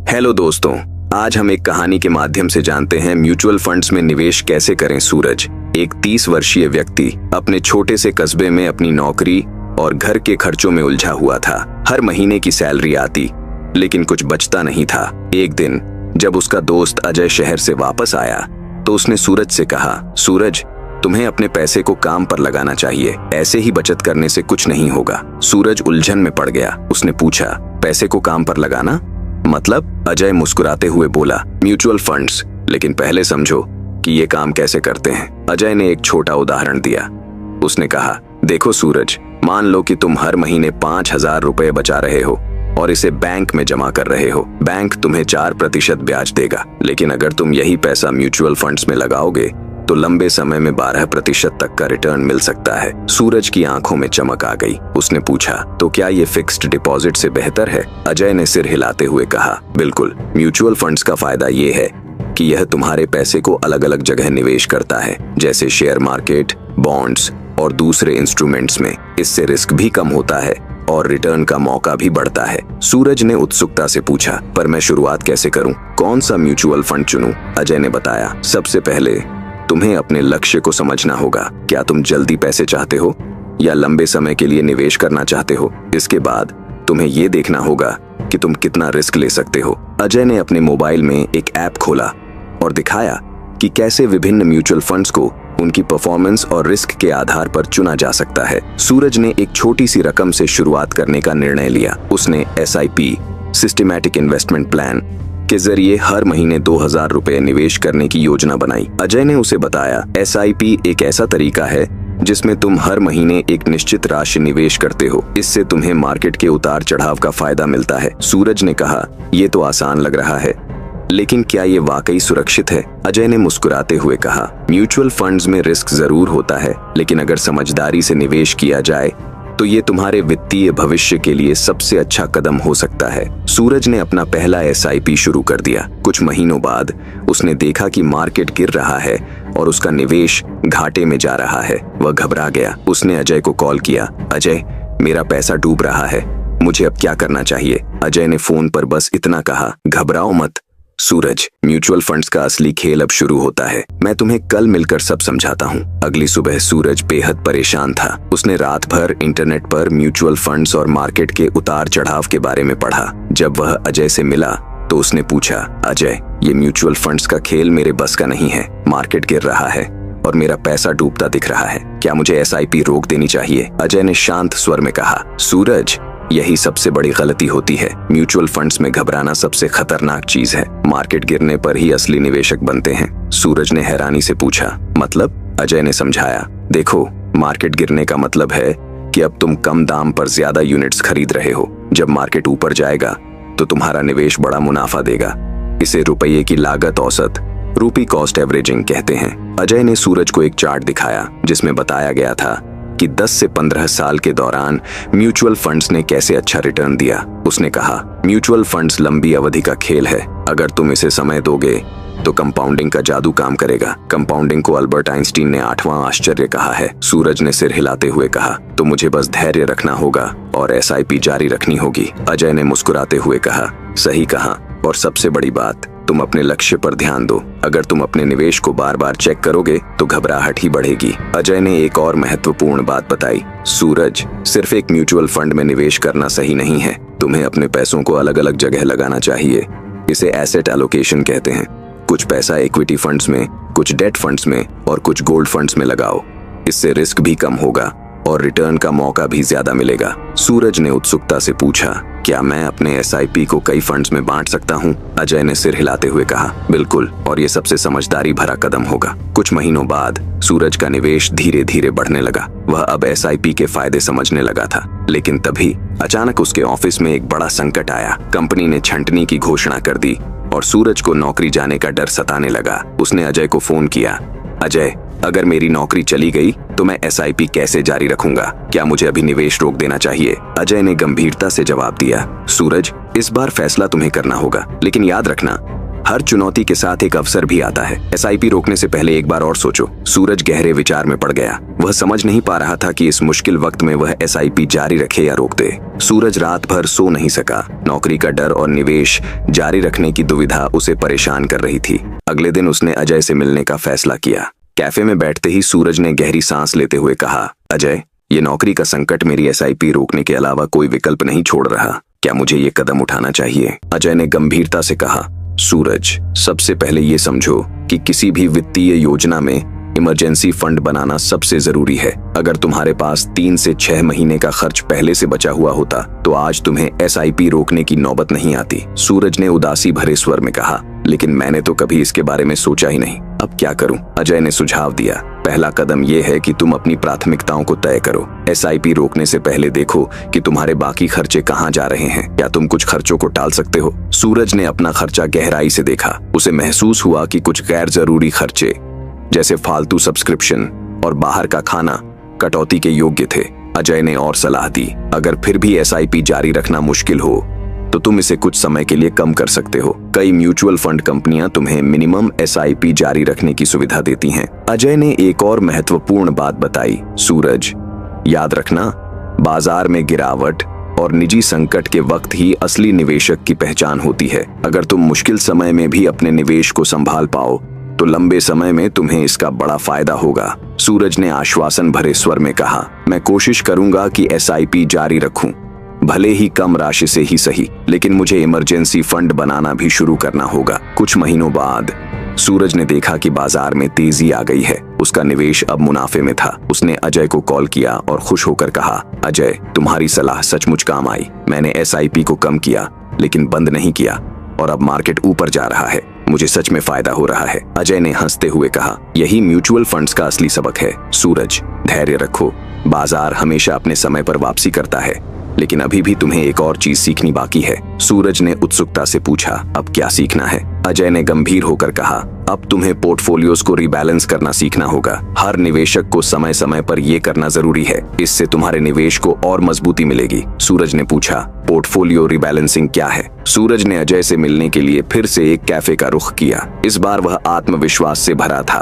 Hello दोस्तों, आज हम एक कहानी के माध्यम से जानते हैं म्यूचुअल फंड्स में निवेश कैसे करें। सूरज, एक 30 वर्षीय व्यक्ति, अपने छोटे से कस्बे में अपनी नौकरी और घर के खर्चों में उलझा हुआ था। हर महीने की सैलरी आती, लेकिन कुछ बचता नहीं था। एक दिन जब उसका दोस्त अजय शहर से वापस आया तो उसने सूरज से कहा, सूरज, तुम्हें अपने पैसे को काम पर लगाना चाहिए, ऐसे ही बचत करने से कुछ नहीं होगा। सूरज उलझन में पड़ गया। उसने पूछा, पैसे को काम पर लगाना मतलब? अजय मुस्कुराते हुए बोला, म्यूचुअल फंड्स, लेकिन पहले समझो कि ये काम कैसे करते हैं। अजय ने एक छोटा उदाहरण दिया। उसने कहा, देखो सूरज, मान लो कि तुम हर महीने 5,000 रुपए बचा रहे हो और इसे बैंक में जमा कर रहे हो। बैंक तुम्हें 4% ब्याज देगा, लेकिन अगर तुम यही पैसा म्यूचुअल फंड्स में लगाओगे तो लंबे समय में 12% तक का रिटर्न मिल सकता है। सूरज की आंखों में चमक आ गई। उसने पूछा, तो क्या ये फिक्स्ड डिपॉजिट से बेहतर है? अजय ने सिर हिलाते हुए कहा, बिल्कुल। म्यूचुअल फंड्स का फायदा ये है कि यह तुम्हारे पैसे को अलग अलग जगह निवेश करता है, जैसे शेयर मार्केट, बॉन्ड्स और दूसरे इंस्ट्रूमेंट्स में। इससे रिस्क भी कम होता है और रिटर्न का मौका भी बढ़ता है। सूरज ने उत्सुकता से पूछा, पर मैं शुरुआत कैसे करूं? कौन सा म्यूचुअल फंड चुनूं? अजय ने बताया, सबसे पहले तुम्हें अपने लक्ष्य को समझना होगा। क्या तुम जल्दी पैसे चाहते हो या लंबे समय के लिए निवेश करना चाहते हो? इसके बाद तुम्हें यह देखना होगा कि तुम कितना रिस्क ले सकते हो। अजय ने अपने मोबाइल में एक ऐप खोला और दिखाया कि कैसे विभिन्न म्यूचुअल फंड्स को उनकी परफॉर्मेंस और रिस्क के आधार पर चुना जा सकता है। सूरज ने एक छोटी सी रकम से शुरुआत करने का निर्णय लिया। उसने SIP, सिस्टमैटिक इन्वेस्टमेंट प्लान के जरिए हर महीने 2,000 रुपए निवेश करने की योजना बनाई। अजय ने उसे बताया, SIP एक ऐसा तरीका है जिसमें तुम हर महीने एक निश्चित राशि निवेश करते हो। इससे तुम्हें मार्केट के उतार चढ़ाव का फायदा मिलता है। सूरज ने कहा, यह तो आसान लग रहा है, लेकिन क्या ये वाकई सुरक्षित है? अजय ने मुस्कुराते हुए कहा, म्यूचुअल फंड्स में रिस्क जरूर होता है, लेकिन अगर समझदारी से निवेश किया जाए तो ये तुम्हारे वित्तीय भविष्य के लिए सबसे अच्छा कदम हो सकता है। सूरज ने अपना पहला SIP शुरू कर दिया। कुछ महीनों बाद उसने देखा कि मार्केट गिर रहा है और उसका निवेश घाटे में जा रहा है। वह घबरा गया। उसने अजय को कॉल किया, अजय, मेरा पैसा डूब रहा है, मुझे अब क्या करना चाहिए? अजय ने फोन पर बस इतना कहा, घबराओ मत सूरज, म्यूचुअल फंड्स का असली खेल अब शुरू होता है। मैं तुम्हें कल मिलकर सब समझाता हूँ। अगली सुबह सूरज बेहद परेशान था। उसने रात भर इंटरनेट पर म्यूचुअल फंड्स और मार्केट के उतार चढ़ाव के बारे में पढ़ा। जब वह अजय से मिला तो उसने पूछा, अजय, ये म्यूचुअल फंड्स का खेल मेरे बस का नहीं है। मार्केट गिर रहा है और मेरा पैसा डूबता दिख रहा है। क्या मुझे SIP रोक देनी चाहिए? अजय ने शांत स्वर में कहा, सूरज, यही सबसे बड़ी गलती होती है। म्यूचुअल फंड्स में घबराना सबसे खतरनाक चीज है। मार्केट गिरने पर ही असली निवेशक बनते हैं। सूरज ने हैरानी से पूछा, मतलब? अजय ने समझाया, देखो, मार्केट गिरने का मतलब है कि अब तुम कम दाम पर ज्यादा यूनिट्स खरीद रहे हो। जब मार्केट ऊपर जाएगा तो तुम्हारा निवेश बड़ा मुनाफा देगा। इसे रुपये की लागत औसत, रूपी कॉस्ट एवरेजिंग कहते हैं। अजय ने सूरज को एक चार्ट दिखाया जिसमें बताया गया था कि 10 से 15 साल के दौरान म्यूचुअल फंड्स ने कैसे अच्छा रिटर्न दिया। उसने कहा, म्यूचुअल फंड्स लंबी अवधि का खेल है। अगर तुम इसे समय दोगे तो कंपाउंडिंग का जादू काम करेगा। कंपाउंडिंग को अल्बर्ट आइंस्टीन ने 8वां आश्चर्य कहा है। सूरज ने सिर हिलाते हुए कहा, तो मुझे बस धैर्य रखना होगा और SIP जारी रखनी होगी। अजय ने मुस्कुराते हुए कहा, सही कहा, और सबसे बड़ी बात, तुम अपने लक्ष्य पर ध्यान दो। अगर तुम अपने निवेश को बार बार चेक करोगे तो घबराहट ही बढ़ेगी। अजय ने एक और महत्वपूर्ण बात बताई, सूरज, सिर्फ एक म्यूचुअल फंड में निवेश करना सही नहीं है। तुम्हें अपने पैसों को अलग अलग जगह लगाना चाहिए। इसे एसेट एलोकेशन कहते हैं। कुछ पैसा इक्विटी फंड्स में, कुछ डेट फंड्स में और कुछ गोल्ड फंड्स में लगाओ। इससे रिस्क भी कम होगा और रिटर्न का मौका भी ज्यादा मिलेगा। सूरज ने उत्सुकता से पूछा, क्या मैं अपने SIP को कई फंड्स में बांट सकता हूँ? अजय ने सिर हिलाते हुए कहा, बिल्कुल, और ये सबसे समझदारी भरा कदम होगा। कुछ महीनों बाद सूरज का निवेश धीरे धीरे बढ़ने लगा। वह अब SIP के फायदे समझने लगा था। लेकिन तभी अचानक उसके ऑफिस में एक बड़ा संकट आया। कंपनी ने छंटनी की घोषणा कर दी और सूरज को नौकरी जाने का डर सताने लगा। उसने अजय को फोन किया, अजय, अगर मेरी नौकरी चली गई तो मैं SIP कैसे जारी रखूंगा? क्या मुझे अभी निवेश रोक देना चाहिए? अजय ने गंभीरता से जवाब दिया, सूरज, इस बार फैसला तुम्हें करना होगा, लेकिन याद रखना, हर चुनौती के साथ एक अवसर भी आता है। एसआईपी रोकने से पहले एक बार और सोचो। सूरज गहरे विचार में पड़ गया। वह समझ नहीं पा रहा था कि इस मुश्किल वक्त में वह एसआईपी जारी रखे या रोक दे। सूरज रात भर सो नहीं सका। नौकरी का डर और निवेश जारी रखने की दुविधा उसे परेशान कर रही थी। अगले दिन उसने अजय से मिलने का फैसला किया। कैफे में बैठते ही सूरज ने गहरी सांस लेते हुए कहा, अजय, ये नौकरी का संकट मेरी एसआईपी रोकने के अलावा कोई विकल्प नहीं छोड़ रहा। क्या मुझे ये कदम उठाना चाहिए? अजय ने गंभीरता से कहा, सूरज, सबसे पहले ये समझो कि किसी भी वित्तीय योजना में इमरजेंसी फंड बनाना सबसे जरूरी है। अगर तुम्हारे पास 3 से 6 महीने का खर्च पहले से बचा हुआ होता तो आज तुम्हें एसआईपी रोकने की नौबत नहीं आती। सूरज ने उदासी भरे स्वर में कहा, लेकिन मैंने तो कभी इसके बारे में सोचा ही नहीं। अब क्या करूं? अजय ने सुझाव दिया, पहला कदम यह है कि तुम अपनी प्राथमिकताओं को तय करो। एसआईपी रोकने से पहले देखो कि तुम्हारे बाकी खर्चे कहां जा रहे हैं। क्या तुम कुछ खर्चों को टाल सकते हो? सूरज ने अपना खर्चा गहराई से देखा। उसे महसूस हुआ कि कुछ गैर जरूरी खर्चे जैसे फालतू सब्सक्रिप्शन और बाहर का खाना कटौती के योग्य थे। अजय ने और सलाह दी, अगर फिर भी एसआईपी जारी रखना मुश्किल हो तो तुम इसे कुछ समय के लिए कम कर सकते हो। कई म्यूचुअल फंड कंपनियां तुम्हें मिनिमम एसआईपी जारी रखने की सुविधा देती हैं। अजय ने एक और महत्वपूर्ण बात बताई, सूरज, याद रखना, बाजार में गिरावट और निजी संकट के वक्त ही असली निवेशक की पहचान होती है। अगर तुम मुश्किल समय में भी अपने निवेश को संभाल पाओ तो लंबे समय में तुम्हें इसका बड़ा फायदा होगा। सूरज ने आश्वासन भरे स्वर में कहा, मैं कोशिश करूंगा कि एसआईपी जारी रखूं, भले ही कम राशि से ही सही, लेकिन मुझे इमरजेंसी फंड बनाना भी शुरू करना होगा। कुछ महीनों बाद सूरज ने देखा कि बाजार में तेजी आ गई है। उसका निवेश अब मुनाफे में था। उसने अजय को कॉल किया और खुश होकर कहा, अजय, तुम्हारी सलाह सचमुच काम आई। मैंने एसआईपी को कम किया लेकिन बंद नहीं किया और अब मार्केट ऊपर जा रहा है। मुझे सच में फायदा हो रहा है। अजय ने हंसते हुए कहा, यही म्यूचुअल फंड्स का असली सबक है। सूरज, धैर्य रखो। बाजार हमेशा अपने समय पर वापसी करता है, लेकिन अभी भी तुम्हें एक और चीज सीखनी बाकी है। सूरज ने उत्सुकता से पूछा, अब क्या सीखना है? अजय ने गंभीर होकर कहा, अब तुम्हें पोर्टफोलियोज को रिबैलेंस करना सीखना होगा। हर निवेशक को समय समय पर यह करना जरूरी है। इससे तुम्हारे निवेश को और मजबूती मिलेगी। सूरज ने पूछा, पोर्टफोलियो रिबैलेंसिंग क्या है? सूरज ने अजय से मिलने के लिए फिर से एक कैफे का रुख किया। इस बार वह आत्मविश्वास से भरा था,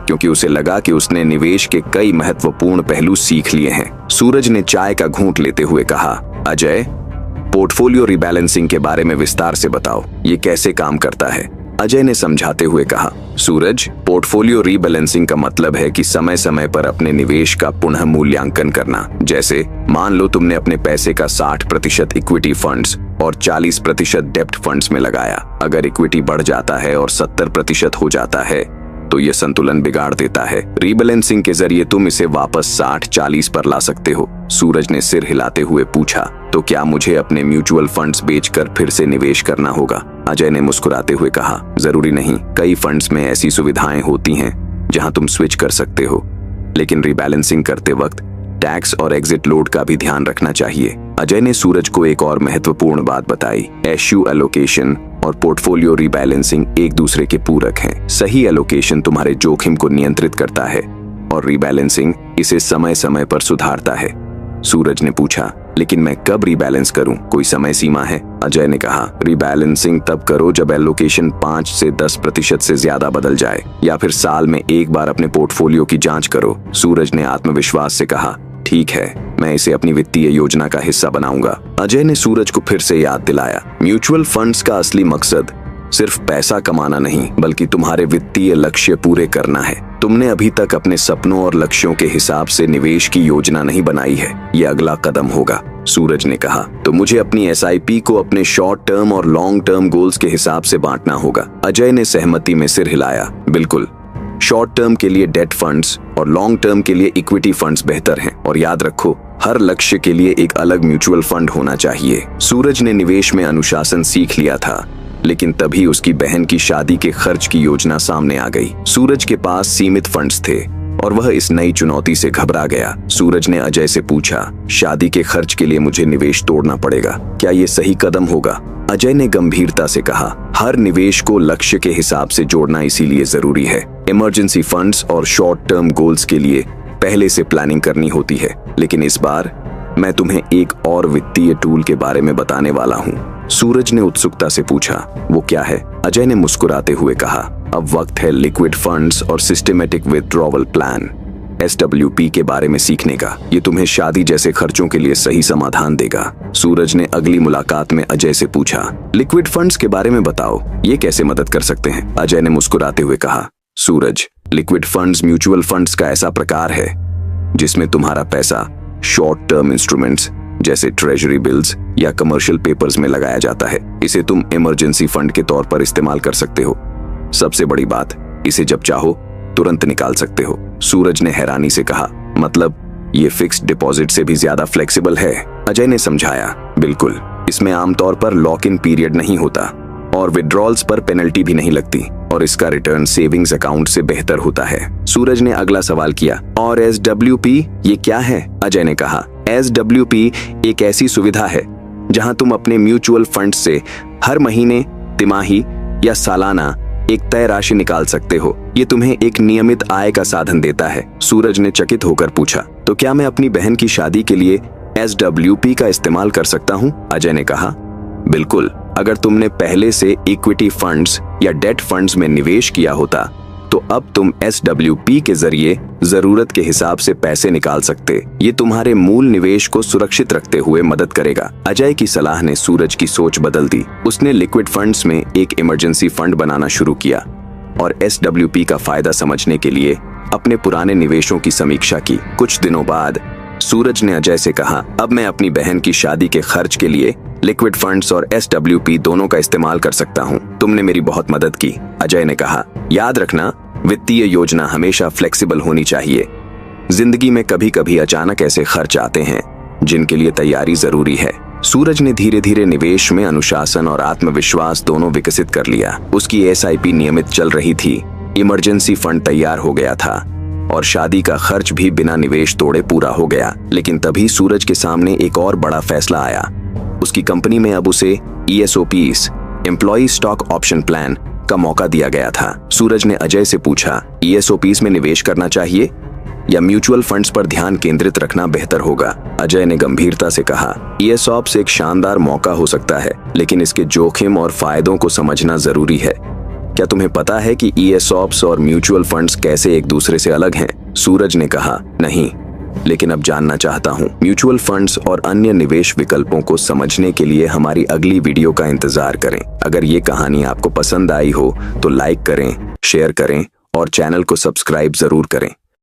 क्योंकि उसे लगा कि उसने निवेश के कई महत्वपूर्ण पहलू सीख लिए हैं। सूरज ने चाय का घूंट लेते हुए कहा, अजय, पोर्टफोलियो रिबैलेंसिंग के बारे में विस्तार से बताओ, ये कैसे काम करता है? अजय ने समझाते हुए कहा, सूरज, पोर्टफोलियो रीबैलेंसिंग का मतलब है कि समय समय पर अपने निवेश का पुनः मूल्यांकन करना। जैसे मान लो तुमने अपने पैसे का 60% इक्विटी फंड्स और 40% डेब्ट फंड्स में लगाया। अगर इक्विटी बढ़ जाता है और 70% हो जाता है तो यह संतुलन बिगाड़ देता है। रीबैलेंसिंग के जरिए तुम इसे वापस 60-40 पर ला सकते हो। सूरज ने सिर हिलाते हुए पूछा, तो क्या मुझे अपने म्यूचुअल फंड्स बेचकर फिर से निवेश करना होगा? अजय ने मुस्कुराते हुए कहा, जरूरी नहीं। कई फंड्स में ऐसी सुविधाएं होती हैं जहां तुम स्विच कर सकते हो, लेकिन रीबैलेंसिंग करते वक्त टैक्स और एग्जिट लोड का भी ध्यान रखना चाहिए। अजय ने सूरज को एक और महत्वपूर्ण बात बताई, एश्यू एलोकेशन और पोर्टफोलियो रीबैलेंसिंग एक दूसरे के पूरक हैं। सही एलोकेशन तुम्हारे जोखिम को नियंत्रित करता है और रीबैलेंसिंग इसे समय समय पर सुधारता है। सूरज ने पूछा, लेकिन मैं कब रीबैलेंस करूं? कोई समय सीमा है? अजय ने कहा, रीबैलेंसिंग तब करो जब एलोकेशन 5 से 10% से ज्यादा बदल जाए, या फिर साल में एक बार अपने पोर्टफोलियो की जांच करो। सूरज ने आत्मविश्वास से कहा, ठीक है, मैं इसे अपनी वित्तीय योजना का हिस्सा बनाऊंगा। अजय ने सूरज को फिर से याद दिलाया, म्यूचुअल फंड्स का असली मकसद सिर्फ पैसा कमाना नहीं, बल्कि तुम्हारे वित्तीय लक्ष्य पूरे करना है। तुमने अभी तक अपने सपनों और लक्ष्यों के हिसाब से निवेश की योजना नहीं बनाई है। ये अगला कदम होगा। सूरज ने कहा, तो मुझे अपनी एसआईपी को अपने शॉर्ट टर्म और लॉन्ग टर्म गोल्स के हिसाब से बांटना होगा। अजय ने सहमति में सिर हिलाया, बिल्कुल। शॉर्ट टर्म के लिए डेट फंड्स और लॉन्ग टर्म के लिए इक्विटी फंड्स बेहतर हैं। और याद रखो, हर लक्ष्य के लिए एक अलग म्यूचुअल फंड होना चाहिए। सूरज ने निवेश में अनुशासन सीख लिया था, लेकिन तभी उसकी बहन की शादी के खर्च की योजना सामने आ गई। सूरज के पास सीमित फंड्स थे और वह इस नई चुनौती से घबरा गया। सूरज ने अजय से पूछा, शादी के खर्च के लिए मुझे निवेश तोड़ना पड़ेगा, क्या ये सही कदम होगा? अजय ने गंभीरता से कहा, हर निवेश को लक्ष्य के हिसाब से जोड़ना इसीलिए जरूरी है। इमरजेंसी फंड्स और शॉर्ट टर्म गोल्स के लिए पहले से प्लानिंग करनी होती है, लेकिन इस बार मैं तुम्हें एक और वित्तीय टूल के बारे में बताने वाला हूँ। सूरज ने उत्सुकता से पूछा। वो क्या है? अजय ने मुस्कुराते हुए कहा, अब वक्त है लिक्विड फंड्स और सिस्टमेटिक विथड्रॉवल प्लान SWP के बारे में सीखने का। ये तुम्हें शादी जैसे खर्चों के लिए सही समाधान देगा। सूरज ने अगली मुलाकात में अजय से पूछा, लिक्विड फंड्स के बारे में बताओ, ये कैसे मदद कर सकते हैं? अजय ने मुस्कुराते हुए कहा, सूरज, लिक्विड फंड्स म्यूचुअल फंड्स का ऐसा प्रकार है जिसमें तुम्हारा पैसा शॉर्ट टर्म इंस्ट्रूमेंट्स जैसे ट्रेजरी बिल्स या कमर्शियल पेपर्स में लगाया जाता है। इसे तुम इमरजेंसी फंड के तौर पर इस्तेमाल कर सकते हो। सबसे बड़ी बात, इसे जब चाहो तुरंत निकाल सकते हो। सूरज ने हैरानी से कहा, मतलब ये फिक्स्ड डिपॉजिट से भी ज्यादा फ्लेक्सिबल है? अजय ने समझाया, बिल्कुल। इसमें आमतौर पर लॉक इन पीरियड नहीं होता और विड्रॉल्स पर पेनल्टी भी नहीं लगती और इसका रिटर्न सेविंग्स अकाउंट से बेहतर होता है। सूरज ने अगला सवाल किया, और SWP ये क्या है? अजय ने कहा, SWP एक ऐसी सुविधा है जहां तुम अपने म्यूचुअल फंड से हर महीने, तिमाही या सालाना एक तय राशि निकाल सकते हो। ये तुम्हें एक नियमित आय का साधन देता है। सूरज ने चकित होकर पूछा, तो क्या मैं अपनी बहन की शादी के लिए SWP का इस्तेमाल कर सकता हूँ? अजय ने कहा, बिल्कुल। अगर तुमने पहले से इक्विटी फंड्स या डेट फंड्स में निवेश किया होता तो अब तुम SWP के जरिए जरूरत के हिसाब से पैसे निकाल सकते। ये तुम्हारे मूल निवेश को सुरक्षित रखते हुए मदद करेगा। अजय की सलाह ने सूरज की सोच बदल दी। उसने लिक्विड फंड्स में एक इमरजेंसी फंड बनाना शुरू किया और SWP का फायदा समझने के लिए अपने पुराने निवेशों की समीक्षा की। कुछ दिनों बाद सूरज ने अजय से कहा, अब मैं अपनी बहन की शादी के खर्च के लिए लिक्विड फंड्स और SWP दोनों का इस्तेमाल कर सकता हूँ। तुमने मेरी बहुत मदद की। अजय ने कहा, याद रखना, वित्तीय योजना हमेशा फ्लेक्सिबल होनी चाहिए। जिंदगी में कभी कभी अचानक ऐसे खर्च आते हैं जिनके लिए तैयारी जरूरी है। सूरज ने धीरे धीरे निवेश में अनुशासन और आत्मविश्वास दोनों विकसित कर लिया। उसकी SIP नियमित चल रही थी, इमरजेंसी फंड तैयार हो गया था और शादी का खर्च भी बिना निवेश तोड़े पूरा हो गया। लेकिन तभी सूरज के सामने एक और बड़ा फैसला आया। उसकी कंपनी में अब उसे ESOPs, employ stock option plan का मौका दिया गया था। सूरज ने अजय से पूछा, ESOPs में निवेश करना चाहिए या म्यूचुअल फंड्स पर ध्यान केंद्रित रखना बेहतर होगा? अजय ने गंभीरता से कहा, ESOPs एक शानदार मौका हो सकता है, लेकिन इसके जोखिम और फायदों को समझना जरूरी है। क्या तुम्हें पता है कि ESOPs और म्यूचुअल फंड्स कैसे एक दूसरे से अलग हैं? सूरज ने कहा, नहीं, लेकिन अब जानना चाहता हूँ। म्यूचुअल फंड्स और अन्य निवेश विकल्पों को समझने के लिए हमारी अगली वीडियो का इंतजार करें। अगर ये कहानी आपको पसंद आई हो तो लाइक करें, शेयर करें और चैनल को सब्सक्राइब जरूर करें।